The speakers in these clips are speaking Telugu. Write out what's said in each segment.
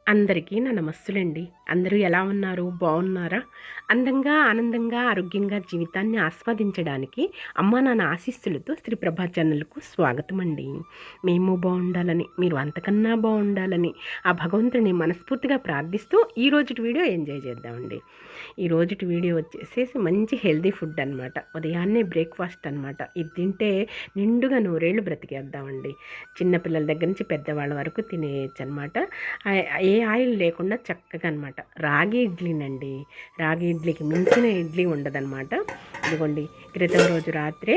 అందరికీ నా నమస్సులండి. అందరూ ఎలా ఉన్నారు? బావున్నారా? అందంగా, ఆనందంగా, ఆరోగ్యంగా జీవితాన్ని ఆస్వాదించడానికి అమ్మా, నాన్న ఆశీస్సులతో శ్రీ ప్రభా ఛానల్‌కు స్వాగతమండి. మేము బావుండాలని, మీరు అంతకన్నా బావుండాలని ఆ భగవంతుడిని మనస్ఫూర్తిగా ప్రార్థిస్తూ ఈ రోజుటి వీడియో ఎంజాయ్ చేద్దామండి. ఈ రోజుటి వీడియో వచ్చేసేసి మంచి హెల్తీ ఫుడ్ అనమాట. ఉదయాన్నే బ్రేక్‌ఫాస్ట్ అనమాట. ఇది తింటే నిండుగా నూరేళ్లు బ్రతికేద్దామండి. చిన్న పిల్లల దగ్గర నుంచి పెద్దవాళ్ళ వరకు తినేయొచ్చనమాట. ఏ ఆయిల్ లేకుండా చక్కగా అనమాట. రాగి ఇడ్లీనండి. రాగి ఇడ్లీకి మించిన ఇడ్లీ ఉండదనమాట. ఇదిగోండి, క్రితం రోజు రాత్రే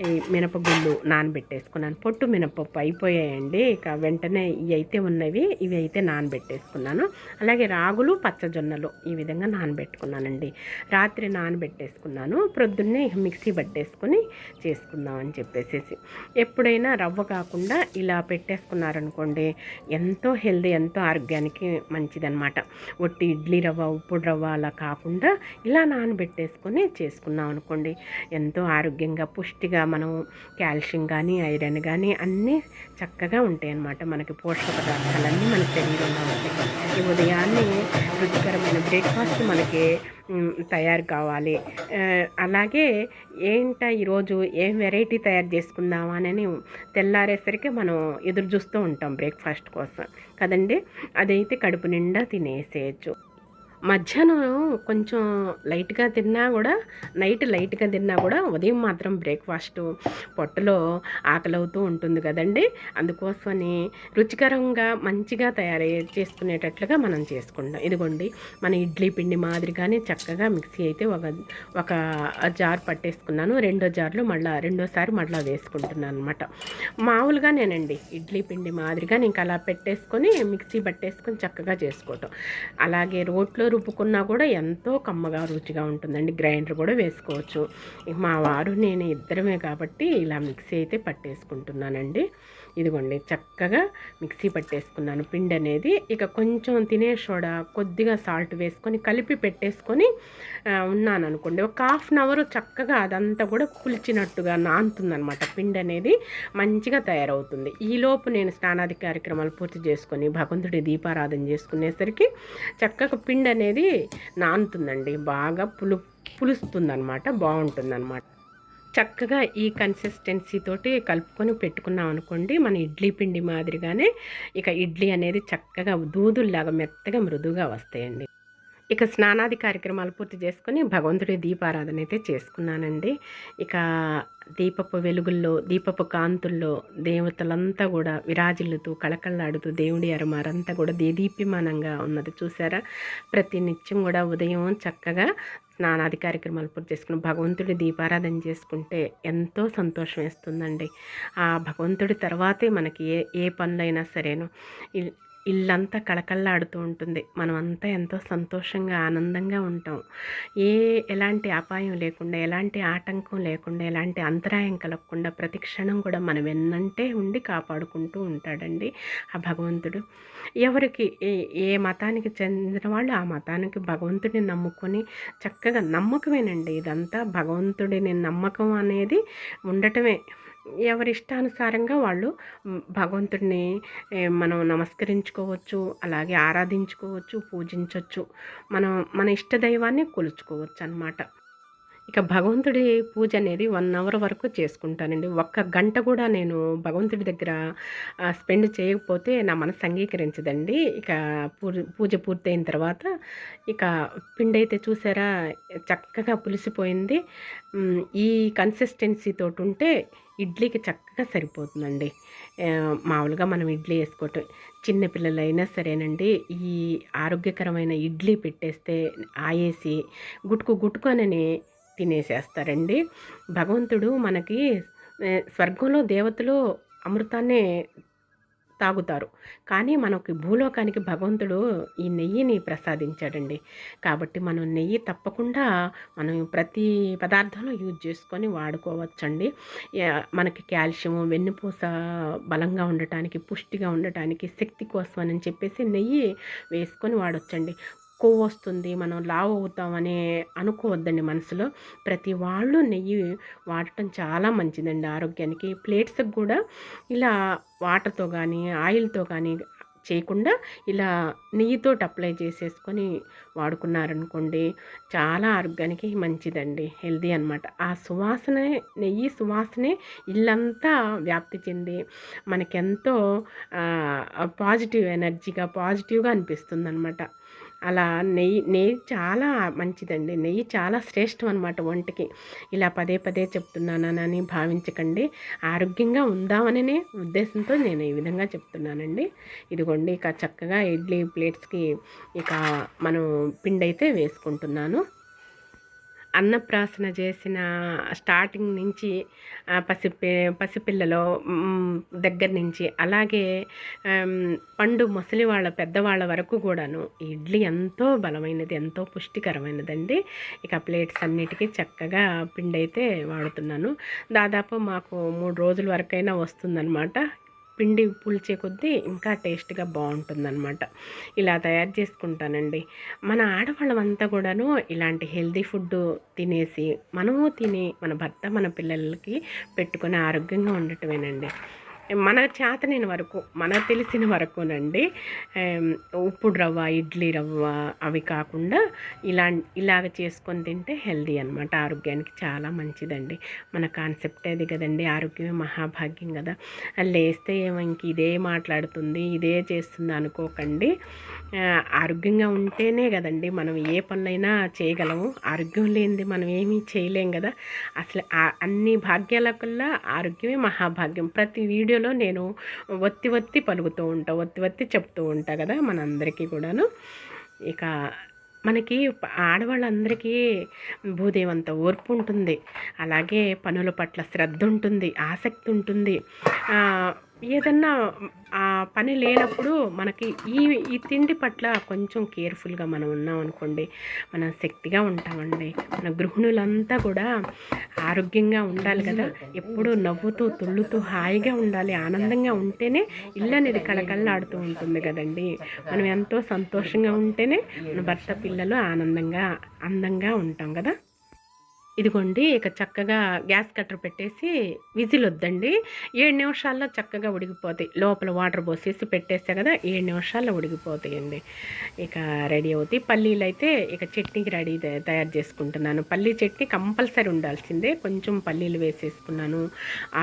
ఈ మినపగుళ్ళు నానబెట్టేసుకున్నాను. పొట్టు మినపప్పు అయిపోయాయండి. ఇక వెంటనే ఇవి అయితే ఉన్నవి, ఇవి అయితే నానబెట్టేసుకున్నాను. అలాగే రాగులు, పచ్చజొన్నలు ఈ విధంగా నానబెట్టుకున్నానండి. రాత్రి నానబెట్టేసుకున్నాను. ప్రొద్దున్నే మిక్సీ పట్టేసుకొని చేసుకుందామని చెప్పేసేసి. ఎప్పుడైనా రవ్వ కాకుండా ఇలా పెట్టేసుకున్నారనుకోండి, ఎంతో హెల్దీ, ఎంతో ఆరోగ్యానికి మంచిదన్నమాట. ఒట్టి ఇడ్లీ రవ్వ, ఉప్పుడు రవ్వ అలా కాకుండా ఇలా నానబెట్టేసుకొని చేసుకున్నాం అనుకోండి, ఎంతో ఆరోగ్యంగా పుష్టిగా మనం కాల్షియం కానీ ఐరన్ కానీ అన్నీ చక్కగా ఉంటాయి అన్నమాట. మనకి పోషక పదార్థాలన్నీ మన శరీరంలో ఉంటాయి. ఈ ఉదయాన్నే రుచికరమైన బ్రేక్ఫాస్ట్ మనకి తయారు కావాలి. అలాగే ఈరోజు ఏం వెరైటీ తయారు చేసుకుందామా అని తెల్లారేసరికి మనం ఎదురు చూస్తూ ఉంటాం బ్రేక్ఫాస్ట్ కోసం కదండి. అదైతే కడుపు నిండా తినేసేయచ్చు. మధ్యాహ్నం కొంచెం లైట్గా తిన్నా కూడా, నైట్ లైట్గా తిన్నా కూడా ఉదయం మాత్రం బ్రేక్ఫాస్టు పొట్టలో ఆకలవుతూ ఉంటుంది కదండి. అందుకోసమని రుచికరంగా మంచిగా తయారు చేసుకునేటట్లుగా మనం చేసుకుంటాం. ఇదిగోండి, మన ఇడ్లీ పిండి మాదిరిగానే చక్కగా మిక్సీ అయితే ఒక జార్ పట్టేసుకున్నాను. రెండోసారి మళ్ళీ వేసుకుంటున్నాను అనమాట. మామూలుగానేనండి, ఇడ్లీ పిండి మాదిరిగా ఇంకా అలా పెట్టేసుకొని మిక్సీ పట్టేసుకొని చక్కగా చేసుకోవటం. అలాగే రోట్లో రుబ్బుకున్నా కూడా ఎంతో కమ్మగా రుచిగా ఉంటుందండి. గ్రైండర్ కూడా వేసుకోవచ్చు. మా వారు నేను ఇద్దరమే కాబట్టి ఇలా మిక్సీ అయితే పట్టేసుకుంటున్నానండి. ఇదిగోండి, చక్కగా మిక్సీ పట్టేసుకున్నాను పిండి అనేది. ఇక కొంచెం తినే సోడా, కొద్దిగా సాల్ట్ వేసుకొని కలిపి పెట్టేసుకొని ఉన్నాను అనుకోండి. ఒక హాఫ్ అన్ అవర్ చక్కగా అదంతా కూడా పులిచినట్టుగా నానుతుందనమాట. పిండి అనేది మంచిగా తయారవుతుంది. ఈలోపు నేను స్నానాది కార్యక్రమాలు పూర్తి చేసుకొని భగవంతుడి దీపారాధన చేసుకునేసరికి చక్కగా పిండి అనేది నానుతుందండి. బాగా పులుస్తుందనమాట. బాగుంటుందన్నమాట. చక్కగా ఈ కన్సిస్టెన్సీ తోటి కలుపుకొని పెట్టుకున్నాం అనుకోండి, మన ఇడ్లీ పిండి మాదిరిగానే ఇక ఇడ్లీ అనేది చక్కగా దూదుల్లాగా మెత్తగా మృదువుగా వస్తాయండి. ఇక స్నానాది కార్యక్రమాలు పూర్తి చేసుకొని భగవంతుడి దీపారాధన అయితే చేసుకున్నానండి. ఇక దీపపు వెలుగుల్లో, దీపపు కాంతుల్లో దేవతలంతా కూడా విరాజిల్లుతూ కళకళలాడుతూ దేవుడి అరమారంతా కూడా దేదీప్యమానంగా ఉన్నది చూసారా. ప్రతి నిత్యం కూడా ఉదయం చక్కగా స్నానాది కార్యక్రమాలు పూర్తి చేసుకుని భగవంతుడి దీపారాధన చేసుకుంటే ఎంతో సంతోషం వేస్తుందండి. ఆ భగవంతుడి తర్వాతే మనకి ఏ పనులైనా సరేను. ఇల్లంతా కళకళలాడుతూ ఉంటుంది. మనమంతా ఎంతో సంతోషంగా, ఆనందంగా ఉంటాం. ఎలాంటి అపాయం లేకుండా, ఎలాంటి ఆటంకం లేకుండా, ఎలాంటి అంతరాయం కలగకుండా ప్రతి క్షణం కూడా మన వెన్నంటే ఉండి కాపాడుకుంటూ ఉంటాడండి ఆ భగవంతుడు. ఎవరికి ఏ మతానికి చెందిన వాళ్ళు ఆ మతానికి భగవంతుడిని నమ్ముకొని చక్కగా, నమ్మకమేనండి ఇదంతా, భగవంతుడిని నమ్మకం అనేది ఉండటమే. ఎవరి ఇష్టానుసారంగా వాళ్ళు భగవంతుడిని మనం నమస్కరించుకోవచ్చు, అలాగే ఆరాధించుకోవచ్చు, పూజించవచ్చు. మన ఇష్ట దైవాన్ని కొలుచుకోవచ్చు అన్నమాట. ఇక భగవంతుడి పూజ అనేది 1 అవర్ వరకు చేసుకుంటానండి. ఒక్క గంట కూడా నేను భగవంతుడి దగ్గర స్పెండ్ చేయకపోతే నా మనసు అంగీకరించదండి. ఇక పూజ పూర్తయిన తర్వాత ఇక పిండి అయితే చూసారా చక్కగా పులిసిపోయింది. ఈ కన్సిస్టెన్సీ తోటి ఉంటే ఇడ్లీకి చక్కగా సరిపోతుందండి. మామూలుగా మనం ఇడ్లీ వేసుకోవటం, చిన్నపిల్లలైనా సరేనండి, ఈ ఆరోగ్యకరమైన ఇడ్లీ పెట్టేస్తే ఆయేసి గుటుకు తినేసేస్తారండి. భగవంతుడు మనకి స్వర్గంలో దేవతలు అమృతాన్నే తాగుతారు. కానీ మనకి భూలోకానికి భగవంతుడు ఈ నెయ్యిని ప్రసాదించాడండి. కాబట్టి మనం నెయ్యి తప్పకుండా మనం ప్రతి పదార్థంలో యూజ్ చేసుకొని వాడుకోవచ్చండి. మనకి కాల్షియం, వెన్నుపూస బలంగా ఉండటానికి, పుష్టిగా ఉండటానికి, శక్తి కోసం అని చెప్పేసి నెయ్యి వేసుకొని వాడొచ్చండి. కొవ్వు వస్తుంది, మనం లావు అవుతామని అనుకోవద్దండి మనసులో. ప్రతి వాళ్ళు నెయ్యి వాడటం చాలా మంచిదండి ఆరోగ్యానికి. ప్లేట్స్కి కూడా ఇలా వాటర్తో కానీ, ఆయిల్తో కానీ చేయకుండా ఇలా నెయ్యితోటి అప్లై చేసేసుకొని వాడుకున్నారనుకోండి, చాలా ఆరోగ్యానికి మంచిదండి, హెల్దీ అనమాట. ఆ సువాసనే, నెయ్యి సువాసనే ఇల్లంతా వ్యాప్తి చెంది మనకెంతో పాజిటివ్ ఎనర్జీగా పాజిటివ్గా అనిపిస్తుంది అనమాట. అలా నెయ్యి చాలా మంచిదండి. నెయ్యి చాలా శ్రేష్టం అనమాట ఒంటికి. ఇలా పదే పదే చెప్తున్నానని భావించకండి. ఆరోగ్యంగా ఉందామనే ఉద్దేశంతో నేను ఈ విధంగా చెప్తున్నానండి. ఇదిగోండి, ఇక చక్కగా ఇడ్లీ ప్లేట్స్కి ఇక మనం పిండి అయితే వేసుకుంటున్నాను. అన్నప్రాసన చేసిన స్టార్టింగ్ నుంచి పసిపిల్లలో దగ్గర నుంచి అలాగే ముసలి వాళ్ళ పెద్దవాళ్ళ వరకు కూడాను ఇడ్లీ ఎంతో బలమైనది, ఎంతో పుష్టికరమైనదండి. ఇక ప్లేట్స్ అన్నిటికీ చక్కగా పిండి అయితే వాడుతున్నాను. దాదాపు మాకు 3 రోజుల వరకైనా వస్తుందన్నమాట. పిండి పులిచే కొద్దీ ఇంకా టేస్ట్గా బాగుంటుందన్నమాట. ఇలా తయారు చేసుకుంటానండి. మన ఆడవాళ్ళమంతా కూడాను ఇలాంటి హెల్దీ ఫుడ్ తినేసి, మనము తిని మన భర్త మన పిల్లలకి పెట్టుకొని ఆరోగ్యంగా ఉండటమేనండి. మన చేతనైన వరకు, మనకు తెలిసిన వరకునండి. ఉప్పుడు రవ్వ, ఇడ్లీ రవ్వ అవి కాకుండా ఇలాగ చేసుకొని తింటే హెల్దీ అనమాట. ఆరోగ్యానికి చాలా మంచిదండి. మన కాన్సెప్ట్ అది కదండి, ఆరోగ్యమే మహాభాగ్యం కదా. లేస్తే ఏమో ఇంక ఇదే మాట్లాడుతుంది, ఇదే చేస్తుంది అనుకోకండి. ఆరోగ్యంగా ఉంటేనే కదండి మనం ఏ పనులైనా చేయగలము. ఆరోగ్యం లేనిది మనం ఏమీ చేయలేం కదా. అసలు అన్ని భాగ్యాల కల్లా ఆరోగ్యమే మహాభాగ్యం. ప్రతి వీడియోలో నేను ఒత్తి పలుకుతూ ఉంటా, ఒత్తి చెప్తూ ఉంటా కదా మనందరికీ కూడాను. ఇక మనకి ఆడవాళ్ళందరికీ భూదేవంత ఓర్పు ఉంటుంది, అలాగే పనుల పట్ల శ్రద్ధ ఉంటుంది, ఆసక్తి ఉంటుంది. ఏదన్నా పని లేనప్పుడు మనకి ఈ తిండి పట్ల కొంచెం కేర్ఫుల్గా మనం ఉన్నాం అనుకోండి, మనం శక్తిగా ఉంటామండి. మన గృహిణులంతా కూడా ఆరోగ్యంగా ఉండాలి కదా, ఎప్పుడూ నవ్వుతూ తుళ్ళుతూ హాయిగా ఉండాలి. ఆనందంగా ఉంటేనే ఇల్లు అనేది కళకళలాడుతూ ఉంటుంది కదండి. మనం ఎంతో సంతోషంగా ఉంటేనే మన భర్త పిల్లలు అందంగా ఉంటాం కదా. ఇదిగోండి, ఇక చక్కగా గ్యాస్ కట్టర్ పెట్టేసి విజిల్ వద్దండి, 7 నిమిషాల్లో చక్కగా ఉడికిపోతాయి. లోపల వాటర్ పోసేసి పెట్టేస్తే కదా 7 నిమిషాల్లో ఉడికిపోతాయండి. ఇక రెడీ అవుతాయి. పల్లీలు అయితే ఇక చట్నీకి తయారు చేసుకుంటున్నాను. పల్లీ చట్నీ కంపల్సరీ ఉండాల్సిందే. కొంచెం పల్లీలు వేసేసుకున్నాను,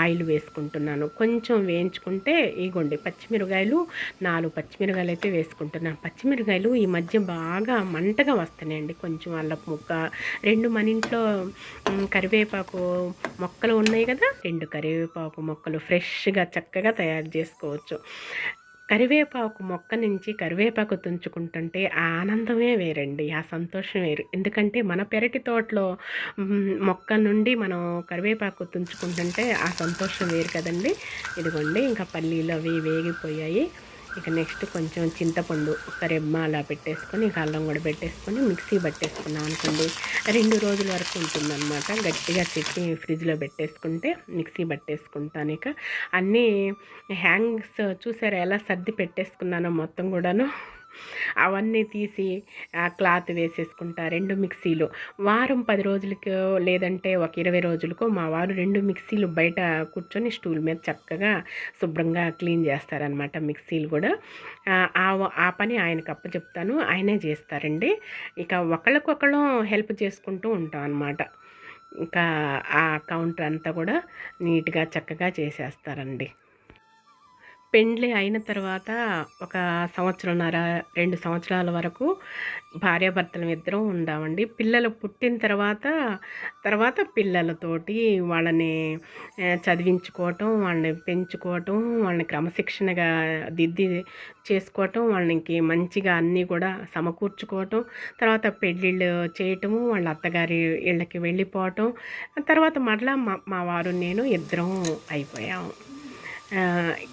ఆయిల్ వేసుకుంటున్నాను. కొంచెం వేయించుకుంటే ఇగోండి పచ్చిమిరకాయలు, 4 పచ్చిమిరకాయలు అయితే వేసుకుంటున్నాను. పచ్చిమిరకాయలు ఈ మధ్య బాగా మంటగా వస్తున్నాయండి. కొంచెం అల్లపు ముక్క, 2 మన ఇంట్లో కరివేపాకు మొక్కలు ఉన్నాయి కదా, 2 కరివేపాకు మొక్కలు ఫ్రెష్గా చక్కగా తయారు చేసుకోవచ్చు. కరివేపాకు మొక్క నుంచి కరివేపాకు తుంచుకుంటుంటే ఆ ఆనందమే వేరండి, ఆ సంతోషం వేరు. ఎందుకంటే మన పెరటి తోటలో మొక్క నుండి మనం కరివేపాకు తుంచుకుంటుంటే ఆ సంతోషం వేరు కదండి. ఇదిగోండి, ఇంకా పల్లీలు అవి వేగిపోయాయి. ఇక నెక్స్ట్ కొంచెం చింతపండు ఒక రెమ్మ అలా పెట్టేసుకొని, ఇక అల్లం కూడా పెట్టేసుకొని మిక్సీ పట్టేసుకున్నాం అనుకోండి, 2 రోజుల వరకు ఉంటుందన్నమాట. గట్టిగా చట్నీ ఫ్రిడ్జ్లో పెట్టేసుకుంటే మిక్సీ పట్టేసుకుంటాను. ఇక అన్నీ హ్యాంగ్స్ చూసారా ఎలా సర్ది పెట్టేసుకున్నానో మొత్తం కూడాను. అవన్నీ తీసి క్లాత్ వేసేసుకుంటా. 2 మిక్సీలు వారం 10 రోజులకో లేదంటే ఒక 20 రోజులకో మా వారు 2 మిక్సీలు బయట కూర్చొని స్టూల్ మీద చక్కగా శుభ్రంగా క్లీన్ చేస్తారనమాట. మిక్సీలు కూడా ఆ పని ఆయనకు అప్పచెప్తాను, ఆయనే చేస్తారండి. ఇక ఒకళ్ళకొకళ్ళం హెల్ప్ చేసుకుంటూ ఉంటాం అనమాట. ఇంకా ఆ కౌంటర్ అంతా కూడా నీట్గా చక్కగా చేసేస్తారండి. పెండ్లి అయిన తర్వాత ఒక 2 సంవత్సరాల వరకు భార్యాభర్తలు ఇద్దరం ఉండామండి. పిల్లలు పుట్టిన తర్వాత పిల్లలతోటి వాళ్ళని చదివించుకోవటం, వాళ్ళని పెంచుకోవటం, వాళ్ళని క్రమశిక్షణగా దిద్ది చేసుకోవటం, వాళ్ళకి మంచిగా అన్నీ కూడా సమకూర్చుకోవటం, తర్వాత పెళ్ళిళ్ళు చేయటము, వాళ్ళ అత్తగారి ఇళ్ళకి వెళ్ళిపోవటం, తర్వాత మరలా మా వారు నేను ఇద్దరం అయిపోయాము.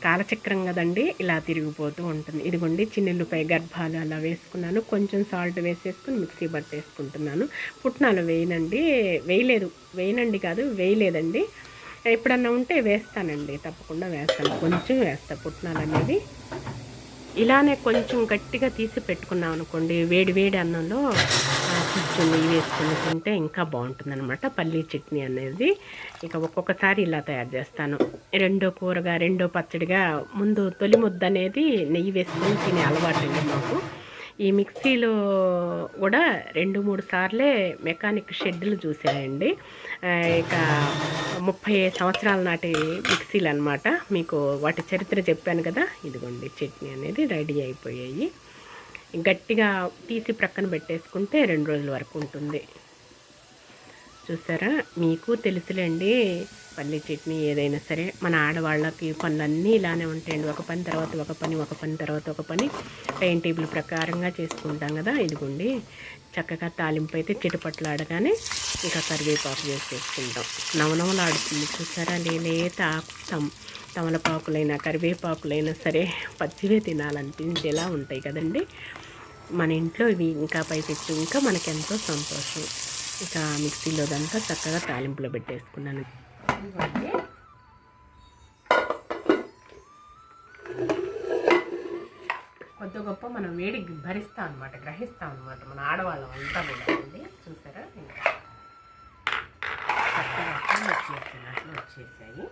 కాలచక్రం కదండి, ఇలా తిరిగిపోతూ ఉంటుంది. ఇదిగోండి చిన్నుల్లిపాయ గర్భాలు అలా వేసుకున్నాను. కొంచెం సాల్ట్ వేసేసుకుని మిక్సీ పట్టేసుకుంటున్నాను. పుట్నాలు వేయనండి కాదు, వేయలేదండి. ఎప్పుడన్నా ఉంటే వేస్తానండి, తప్పకుండా వేస్తాను. కొంచెం వేస్తా పుట్నాలు అనేది. ఇలానే కొంచెం గట్టిగా తీసి పెట్టుకున్నాం అనుకోండి, వేడి వేడి అన్నంలో కొంచెం నెయ్యి వేసుకొని తింటే ఇంకా బాగుంటుందన్నమాట పల్లీ చట్నీ అనేది. ఇక ఒక్కొక్కసారి ఇలా తయారు చేస్తాను. రెండో కూరగా, రెండో పచ్చడిగా ముందు తొలి ముద్ద అనేది నెయ్యి వేసుకొని తినే అలవాటు అండి మాకు. ఈ మిక్సీలో కూడా 2-3 సార్లే మెకానిక్ షెడ్లు చూసాయండి. ఇక 30 సంవత్సరాల నాటి మిక్సీలు అనమాట. మీకు వాటి చరిత్ర చెప్పాను కదా. ఇదిగోండి చట్నీ అనేది రెడీ అయిపోయాయి. గట్టిగా తీసి ప్రక్కన పెట్టేసుకుంటే 2 రోజుల వరకు ఉంటుంది. చూసారా, మీకు తెలుసులేండి పల్లీ చట్నీ ఏదైనా సరే మన ఆడవాళ్ళకి పనులన్నీ ఇలానే ఉంటాయండి. ఒక పని తర్వాత ఒక పని, ఒక పని తర్వాత ఒక పని, టైం టేబుల్ ప్రకారంగా చేసుకుంటాం కదా. ఇదిగోండి చక్కగా తాలింపు అయితే చిటపట్లాడగానే ఇంకా కరివేపాకు వేసేసుకుంటాం. నవనవలాడుతుంది చూసారా. లేత తమలపాకులైనా కరివేపాకులైనా సరే పచ్చివే తినాలనిపించేలా ఉంటాయి కదండి. మన ఇంట్లో ఇవి ఇంకా పైపెచ్చు ఇంకా మనకెంతో సంతోషం. ఇక మిక్సీలోదంతా చక్కగా తాలింపులో పెట్టేసుకున్నాను. కొద్ది గొప్ప మనం వేడి భరిస్తాం అనమాట, గ్రహిస్తాం అనమాట మన ఆడవాళ్ళం అంతా కూడా అండి. చూసారా చక్కగా వచ్చేసాయి.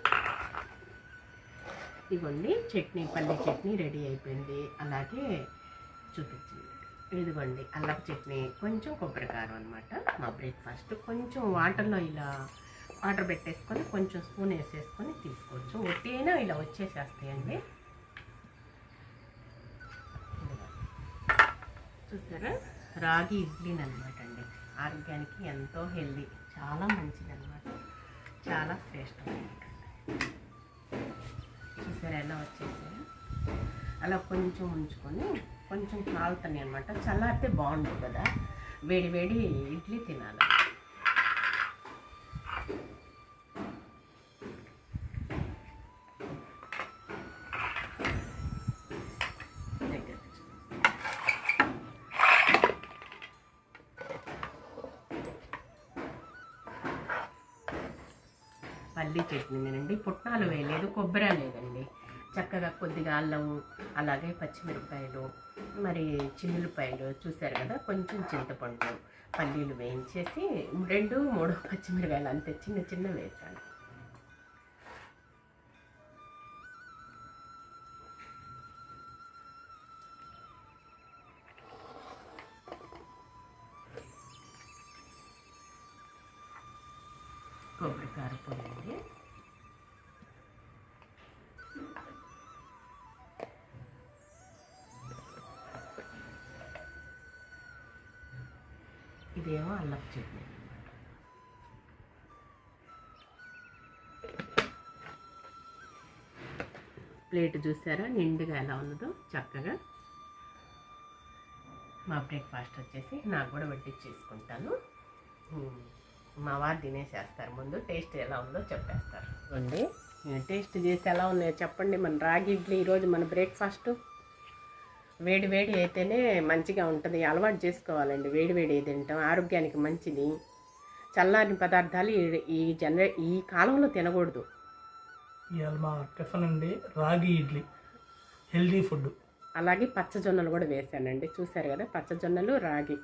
ఇదిగోండి చట్నీ, పల్లీ చట్నీ రెడీ అయిపోయింది. అలాగే చూపించింది ఇదిగోండి అల్లపు చట్నీ, కొంచెం కొబ్బరికారం అనమాట. మా బ్రేక్ఫాస్ట్ కొంచెం వాటర్లో ఇలా వాటర్ పెట్టేసుకొని కొంచెం స్పూన్ వేసేసుకొని తీసుకోవచ్చు. ఒట్టి అయినా ఇలా వచ్చేసేస్తాయండి. చూసారా, రాగి ఇడ్లీని అనమాట అండి. ఆరోగ్యానికి ఎంతో హెల్దీ, చాలా మంచిది అనమాట, చాలా శ్రేష్టం అనమాట. చూసారా ఎలా వచ్చేసాయో. అలా కొంచెం ఉంచుకొని కొంచెం కాలుతాయి అనమాట. చల్లారితే బాగుంటుంది కదా, వేడి వేడి ఇడ్లీ తినాలి. పల్లీ చట్నీనండి, పుట్నాలు వేయలేదు, కొబ్బరి లేదండి. చక్కగా కొద్దిగా అల్లం, అలాగే పచ్చిమిరపకాయలు, మరి చిన్నులపాయలు చూసారు కదా, కొంచెం చింతపండు, పల్లీలు వేయించేసి 2-3 పచ్చిమిరకాయలు అంతే చిన్న చిన్న వేసాను. కొబ్బరి కారపొడి అండి. ఇదేమో అల్లపు చట్నీ అనమాట. ప్లేట్ చూసారా నిండుగా ఎలా ఉన్నదో చక్కగా. మా బ్రేక్ఫాస్ట్ వచ్చేసి నాకు కూడా వడ్డించేసుకుంటాను. మా వారు తినేసేస్తారు, ముందు టేస్ట్ ఎలా ఉందో చెప్పేస్తారు. అండి టేస్ట్ చేసి ఎలా ఉన్నాయో చెప్పండి. మన రాగి ఇడ్లీ ఈరోజు మన బ్రేక్ఫాస్ట్. వేడి వేడి అయితేనే మంచిగా ఉంటుంది, అలవాటు చేసుకోవాలండి. వేడి వేడి తింటాం, ఆరోగ్యానికి మంచిది. చల్లారిన పదార్థాలు ఈ కాలంలో తినకూడదు. ఇవాళ మా టిఫిన్ అండి రాగి ఇడ్లీ, హెల్దీ ఫుడ్. అలాగే పచ్చజొన్నలు కూడా వేసానండి, చూసారు కదా. పచ్చజొన్నలు రాగి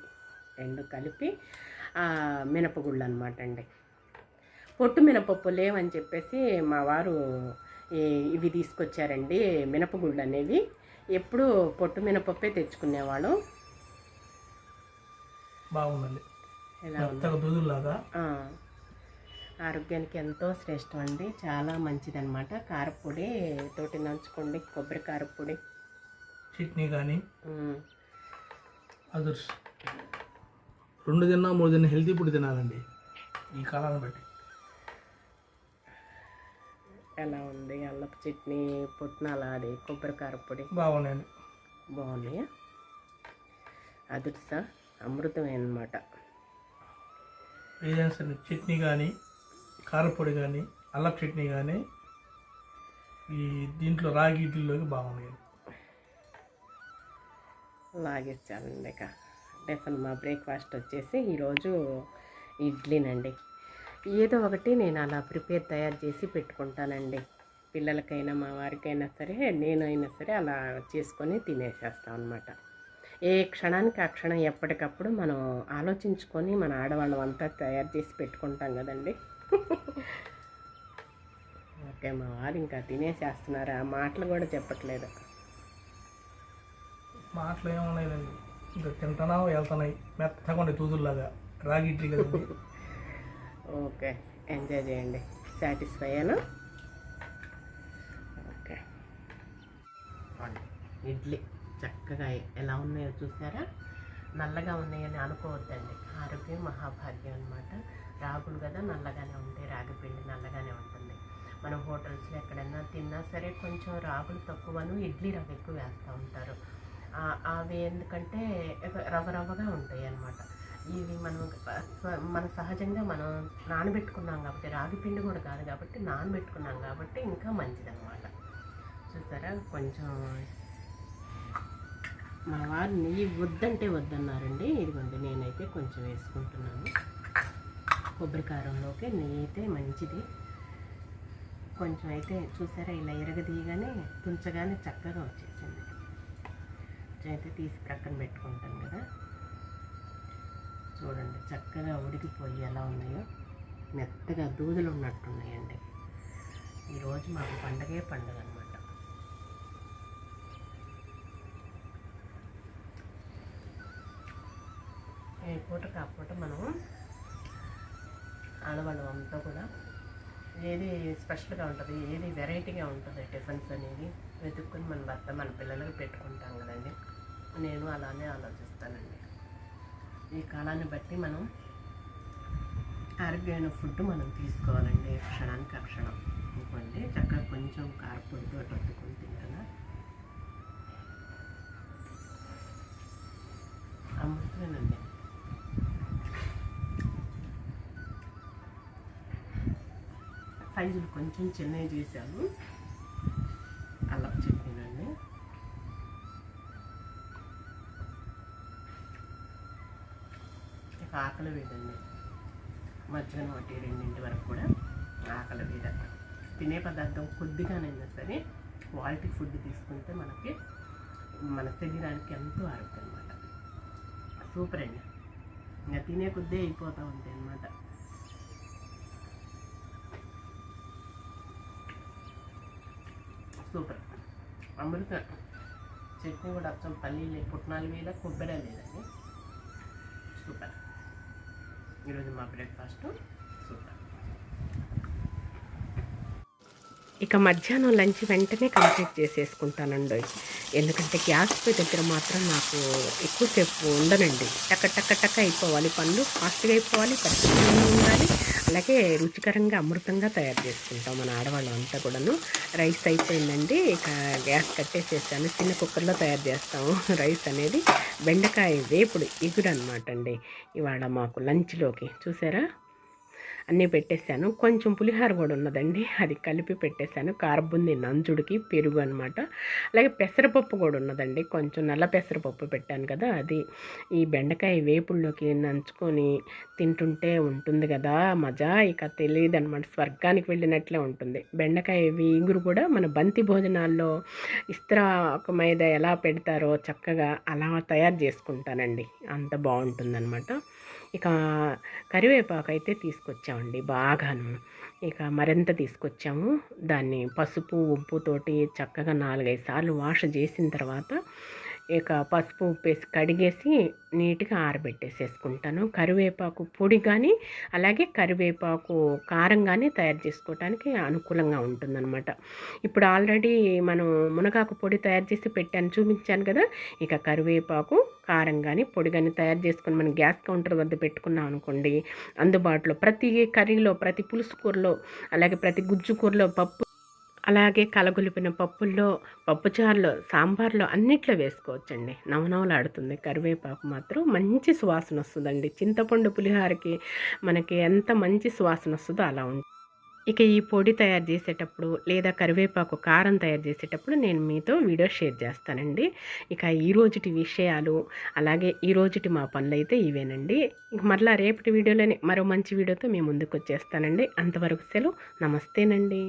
2 కలిపి మినపగుళ్ళు అనమాట అండి. పొట్టు మినపప్పు లేవని చెప్పేసి మా వారు ఇవి తీసుకొచ్చారండి, మినపగుళ్ళు అనేవి. ఎప్పుడు పొట్టు మినపప్పే తెచ్చుకునేవాళ్ళం. బాగుందండి, ఎలా దూదులాగా. ఆరోగ్యానికి ఎంతో శ్రేష్టం అండి, చాలా మంచిదన్నమాట. కారపొడి తోటి నంచుకోండి, కొబ్బరి కారపొడి, చట్నీ కానీ అదర్స్ 2 తిన్నా 3 తిన్నా హెల్తీ ఫుడ్ తినాలండి ఈ కాలాన్ని బట్టి. ఎలా ఉంది అల్లపు చట్నీ, పుట్నాల అది కొబ్బరి కారపొడి బాగున్నాయండి. బాగున్నాయా? అదుర్సా అమృతమే అన్నమాట. ఏదైనా సరే చట్నీ కానీ, కారపొడి కానీ, అల్లపు చట్నీ కానీ ఈ దీంట్లో రాగి ఇడ్లీలోకి బాగున్నాయి. లాగేస్తానండి. ఇక టిఫిన్ మా బ్రేక్ఫాస్ట్ వచ్చేసి ఈరోజు ఇడ్లీనండి. ఏదో ఒకటి నేను అలా తయారు చేసి పెట్టుకుంటానండి. పిల్లలకైనా మా వారికైనా సరే నేనైనా సరే అలా చేసుకొని తినేసేస్తాం అనమాట. ఏ క్షణానికి ఆ క్షణం ఎప్పటికప్పుడు మనం ఆలోచించుకొని మన ఆడవాళ్ళం అంతా తయారు చేసి పెట్టుకుంటాం కదండి. ఓకే, మా వారు ఇంకా తినేసేస్తున్నారు, ఆ మాటలు కూడా చెప్పట్లేదు. మాటలు ఏమన్నాయండి, ఇంకా తింటున్నా వెళ్తున్నాయి మెత్తగా ఉండే తూదుల్లాగా రాగి ఇడ్లీ కదండి. ఓకే, ఎంజాయ్ చేయండి. సాటిస్ఫై అయ్యాను. ఓకే, ఇడ్లీ చక్కగా ఎలా ఉన్నాయో చూసారా? నల్లగా ఉన్నాయని అనుకోవద్దండి, ఆరోగ్యం మహాభాగ్యం అనమాట. రాగులు కదా నల్లగానే ఉంటాయి, రాగి పిండి నల్లగానే ఉంటుంది. మనం హోటల్స్లో ఎక్కడైనా తిన్నా సరే కొంచెం రాగులు తక్కువను ఇడ్లీ రవ్వ ఎక్కువ వేస్తూ ఉంటారు. అవి ఎందుకంటే రవ్వ రవ్వగా ఉంటాయి అన్నమాట. ఇవి మన సహజంగా మనం నానబెట్టుకున్నాం కాబట్టి, రాగి పిండి కూడా కాదు కాబట్టి నానబెట్టుకున్నాం కాబట్టి ఇంకా మంచిదన్నమాట. చూసారా? కొంచెం మా వారు నెయ్యి వద్దంటే వద్దన్నారండి. ఇదిగోండి, నేనైతే కొంచెం వేసుకుంటున్నాను. కొబ్బరి కారంలోకి నెయ్యి అయితే మంచిది. కొంచెం అయితే చూసారా, ఇలా ఎరగదీయగానే తుంచగానే చక్కగా వచ్చేసింది. అయితే తీసి ప్రక్కన పెట్టుకుంటాను కదా. చూడండి, చక్కగా ఉడికిపోయి ఎలా ఉన్నాయో, మెత్తగా దూదులు ఉన్నట్టున్నాయండి. ఈరోజు మాకు పండగే పండుగ అనమాట. ఈ పూట కాకపోతే మనం ఆడవాళ్ళం అంతా కూడా ఏది స్పెషల్గా ఉంటుంది, ఏది వెరైటీగా ఉంటుంది టిఫిన్స్ అనేది వెతుక్కొని మన భర్త మన పిల్లలకి పెట్టుకుంటాం కదండి. నేను అలానే ఆలోచిస్తానండి. ఈ కాలాన్ని బట్టి మనం ఆరోగ్యమైన ఫుడ్ మనం తీసుకోవాలండి, క్షణానికి ఆ క్షణం. ఇంకోండి, చక్కగా కొంచెం కారపొడితో అట్టుకొని తింటున్నా. అమృతమేనండి. సైజులు కొంచెం చిన్నవి చేశాను. అల్లం చట్నీనండి. ఇక ఆకలి వేదండి. మధ్యాహ్నం 1-2 వరకు కూడా ఆకలి వేద. తినే పదార్థం కొద్దిగానైనా సరే క్వాలిటీ ఫుడ్ తీసుకుంటే మనకి మన శరీరానికి ఎంతో ఆరోగ్యం అనమాట. సూపర్ అండి. ఇంకా తినే కొద్దే అయిపోతూ ఉంటాయి అన్నమాట. సూపర్. అమృత చట్నీ కూడా అచ్చం పల్లీలు పుట్నాలు మీద కొబ్బరి లేదండి. సూపర్. ఈరోజు మా బ్రేక్ఫాస్ట్ సూపర్. ఇక మధ్యాహ్నం లంచ్ వెంటనే కంప్లీట్ చేసేసుకుంటానండి. ఎందుకంటే గ్యాస్ పొయ్యి దగ్గర మాత్రం నాకు ఎక్కువసేపు ఉండనండి. టక్క అయిపోవాలి, పనులు ఫాస్ట్గా అయిపోవాలి, పరిశుభ్రంగా ఉండాలి, అలాగే రుచికరంగా అమృతంగా తయారు చేసుకుంటాం మన ఆడవాళ్ళం అంతా కూడాను. రైస్ అయిపోయిందండి, ఇక గ్యాస్ కట్టేసేసాను. చిన్న కుక్కర్లో తయారు చేస్తాము రైస్ అనేది. బెండకాయ వేపుడు ఎగురు అనమాట అండి ఇవాళ మాకు లంచ్లోకి. చూసారా, అన్నీ పెట్టేశాను. కొంచెం పులిహోర కూడా ఉన్నదండి, అది కలిపి పెట్టేశాను. కారబుంది నంచుడికి పెరుగు అనమాట. అలాగే పెసరపప్పు కూడా ఉన్నదండి, కొంచెం నల్ల పెసరపప్పు పెట్టాను కదా, అది ఈ బెండకాయ వేపుల్లోకి నంచుకొని తింటుంటే ఉంటుంది కదా మజా, ఇక తెలియదు అనమాట. స్వర్గానికి వెళ్ళినట్లే ఉంటుంది. బెండకాయ వీగురు కూడా మన బంతి భోజనాల్లో ఇస్త్రాకు మీద ఎలా పెడతారో చక్కగా అలా తయారు చేసుకుంటానండి, అంత బాగుంటుందన్నమాట. ఇక కరివేపాకు అయితే తీసుకొచ్చామండి బాగాను. ఇక మరింత తీసుకొచ్చాము. దాన్ని పసుపు ఉప్పుతోటి చక్కగా 4-5 సార్లు వాష్ చేసిన తర్వాత ఇక పసుపు ఉప్పు వేసి కడిగేసి నీట్గా ఆరబెట్టేసేసుకుంటాను. కరివేపాకు పొడి కానీ అలాగే కరివేపాకు కారం కానీ తయారు చేసుకోవడానికి అనుకూలంగా ఉంటుందన్నమాట. ఇప్పుడు ఆల్రెడీ మనం మునగాకు పొడి తయారు చేసి పెట్టాను, చూపించాను కదా. ఇక కరివేపాకు కారం కానీ పొడి కానీ తయారు చేసుకొని మనం గ్యాస్ కౌంటర్ వద్ద పెట్టుకున్నాం అనుకోండి, అందుబాటులో ప్రతి కర్రీలో, ప్రతి పులుసు కూరలో, అలాగే ప్రతి గుజ్జు కూరలో, పప్పు, అలాగే కలగొలిపిన పప్పుల్లో, పప్పుచారులో, సాంబార్లో అన్నిట్లో వేసుకోవచ్చండి. నవనవలాడుతుంది. కరివేపాకు మాత్రం మంచి సువాసన వస్తుందండి. చింతపండు పులిహోరకి మనకి ఎంత మంచి సువాసన వస్తుందో అలా ఉంటుంది. ఇక ఈ పొడి తయారు చేసేటప్పుడు లేదా కరివేపాకు కారం తయారు చేసేటప్పుడు నేను మీతో వీడియో షేర్ చేస్తానండి. ఇక ఈ రోజుటి విషయాలు, అలాగే ఈ రోజుటి మా పనులు అయితే ఇవేనండి. ఇంక మరలా రేపటి వీడియోలోనే మరో మంచి వీడియోతో మేము ముందుకు వచ్చేస్తానండి. అంతవరకు సెలవు. నమస్తేనండి.